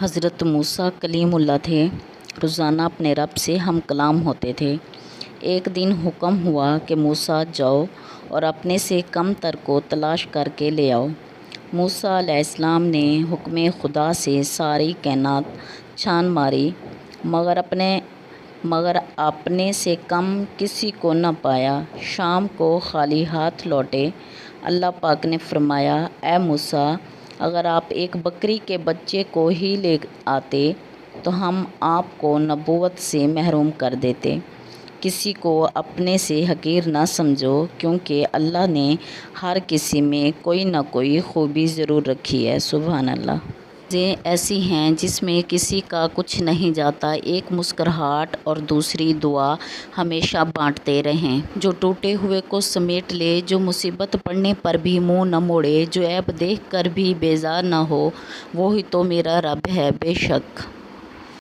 حضرت موسیٰ کلیم اللہ تھے۔ روزانہ اپنے رب سے ہم کلام ہوتے تھے۔ ایک دن حکم ہوا کہ موسیٰ جاؤ اور اپنے سے کم تر کو تلاش کر کے لے آؤ۔ موسیٰ علیہ السلام نے حکم خدا سے ساری کائنات چھان ماری مگر اپنے سے کم کسی کو نہ پایا۔ شام کو خالی ہاتھ لوٹے۔ اللہ پاک نے فرمایا، اے موسیٰ، اگر آپ ایک بکری کے بچے کو ہی لے آتے تو ہم آپ کو نبوت سے محروم کر دیتے۔ کسی کو اپنے سے حقیر نہ سمجھو، کیونکہ اللہ نے ہر کسی میں کوئی نہ کوئی خوبی ضرور رکھی ہے۔ سبحان اللہ۔ چیزیں ایسی ہیں جس میں کسی کا کچھ نہیں جاتا، ایک مسکراہٹ اور دوسری دعا ہمیشہ بانٹتے رہیں۔ جو ٹوٹے ہوئے کو سمیٹ لے، جو مصیبت پڑنے پر بھی منہ نہ موڑے، جو عیب دیکھ کر بھی بیزار نہ ہو، وہی تو میرا رب ہے بے شک۔